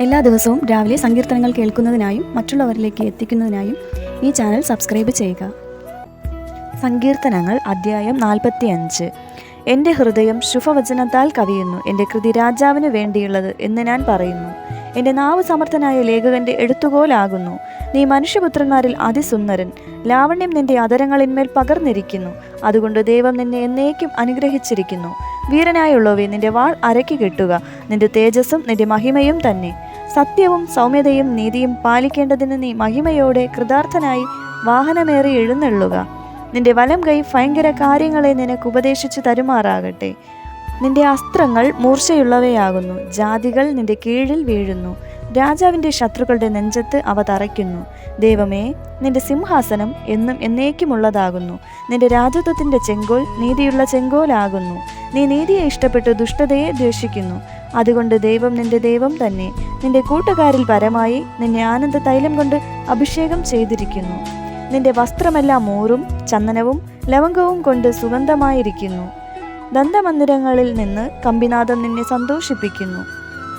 എല്ലാ ദിവസവും രാവിലെ സങ്കീർത്തനങ്ങൾ കേൾക്കുന്നതിനായും മറ്റുള്ളവരിലേക്ക് എത്തിക്കുന്നതിനായും ഈ ചാനൽ സബ്സ്ക്രൈബ് ചെയ്യുക. സങ്കീർത്തനങ്ങൾ അധ്യായം 45. എൻ്റെ ഹൃദയം ശുഭവചനത്താൽ കവിയുന്നു, എൻ്റെ കൃതി രാജാവിന് വേണ്ടിയുള്ളത് എന്ന് ഞാൻ പറയുന്നു. എൻ്റെ നാവ് സമർത്ഥനായ ലേഖകൻ്റെ എഴുത്തുകോലാകുന്നു. നീ മനുഷ്യപുത്രന്മാരിൽ അതിസുന്ദരൻ, ലാവണ്യം നിന്റെ അധരങ്ങളിന്മേൽ പകർന്നിരിക്കുന്നു. അതുകൊണ്ട് ദൈവം നിന്നെ എന്നേക്കും അനുഗ്രഹിച്ചിരിക്കുന്നു. വീരനായുള്ളവേ, നിന്റെ വാൾ അരയ്ക്ക് കെട്ടുക, നിന്റെ തേജസ്സും നിന്റെ മഹിമയും തന്നെ. സത്യവും സൗമ്യതയും നീതിയും പാലിക്കേണ്ടതിന് നീ മഹിമയോടെ കൃതാർത്ഥനായി വാഹനമേറി എഴുന്നള്ളുക. നിന്റെ വലം കൈ ഭയങ്കര കാര്യങ്ങളെ നിനക്ക് ഉപദേശിച്ചു തരുമാറാകട്ടെ. നിന്റെ അസ്ത്രങ്ങൾ മൂർച്ചയുള്ളവയാകുന്നു, ജാതികൾ നിന്റെ കീഴിൽ വീഴുന്നു. രാജാവിൻ്റെ ശത്രുക്കളുടെ നെഞ്ചത്ത് അവ തറയ്ക്കുന്നു. ദൈവമേ, നിന്റെ സിംഹാസനം എന്നും എന്നേക്കുമുള്ളതാകുന്നു. നിന്റെ രാജത്വത്തിൻ്റെ ചെങ്കോൽ നീതിയുള്ള ചെങ്കോലാകുന്നു. നീ നീതിയെ ഇഷ്ടപ്പെട്ട് ദുഷ്ടതയെ ദ്വേഷിക്കുന്നു. അതുകൊണ്ട് ദൈവം നിന്റെ ദൈവം തന്നെ. നിന്റെ കൂട്ടുകാരിൽ പരമായി നിന്നെ ആനന്ദ തൈലം കൊണ്ട് അഭിഷേകം ചെയ്തിരിക്കുന്നു. നിന്റെ വസ്ത്രമെല്ലാം മൂറും ചന്ദനവും ലവംഗവും കൊണ്ട് സുഗന്ധമായിരിക്കുന്നു. ദന്തമന്ദിരങ്ങളിൽ നിന്ന് കമ്പിനാദം നിന്നെ സന്തോഷിപ്പിക്കുന്നു.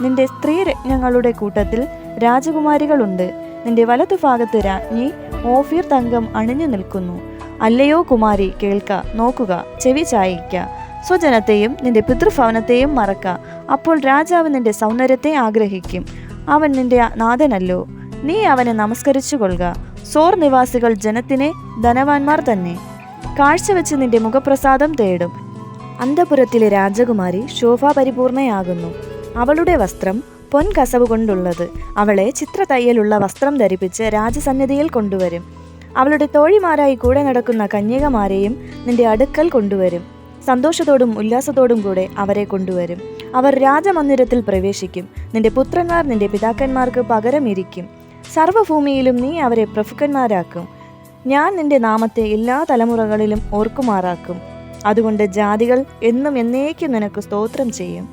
നിന്റെ സ്ത്രീരത്നങ്ങളുടെ കൂട്ടത്തിൽ രാജകുമാരികളുണ്ട്. നിന്റെ വലതുഭാഗത്ത് രാജ്ഞി ഓഫീർ തങ്കം അണിഞ്ഞു നിൽക്കുന്നു. അല്ലയോ കുമാരി, കേൾക്ക, നോക്കുക, ചെവി ചായിക്ക. സ്വജനത്തെയും നിന്റെ പിതൃഭവനത്തെയും മറക്ക. അപ്പോൾ രാജാവ് നിന്റെ സൗന്ദര്യത്തെ ആഗ്രഹിക്കും. അവൻ നിന്റെ നാഥനല്ലോ, നീ അവനെ നമസ്കരിച്ചു കൊള്ളുക. സോർ നിവാസികൾ ജനത്തിനെ ധനവാന്മാർ തന്നെ. കാഴ്ചവെച്ച് നിന്റെ മുഖപ്രസാദം തേടും. അന്തപുരത്തിലെ രാജകുമാരി ശോഭാപരിപൂർണയാകുന്നു. അവളുടെ വസ്ത്രം പൊൻകസവ് കൊണ്ടുള്ളത്. അവളെ ചിത്രതയ്യലുള്ള വസ്ത്രം ധരിപ്പിച്ച് രാജസന്നിധിയിൽ കൊണ്ടുവരും. അവളുടെ തോഴിമാരായി കൂടെ നടക്കുന്ന കന്യകമാരെയും നിന്റെ അടുക്കൽ കൊണ്ടുവരും. സന്തോഷത്തോടും ഉല്ലാസത്തോടും കൂടെ അവരെ കൊണ്ടുവരും. അവർ രാജമന്ദിരത്തിൽ പ്രവേശിക്കും. നിന്റെ പുത്രന്മാർ നിന്റെ പിതാക്കന്മാർക്ക് പകരം ഇരിക്കും. സർവ്വഭൂമിയിലും നീ അവരെ പ്രഭുക്കന്മാരാക്കും. ഞാൻ നിന്റെ നാമത്തെ എല്ലാ തലമുറകളിലും ഓർക്കുമാറാക്കും. അതുകൊണ്ട് ജാതികൾ എന്നും എന്നേക്കും നിനക്ക് സ്തോത്രം ചെയ്യും.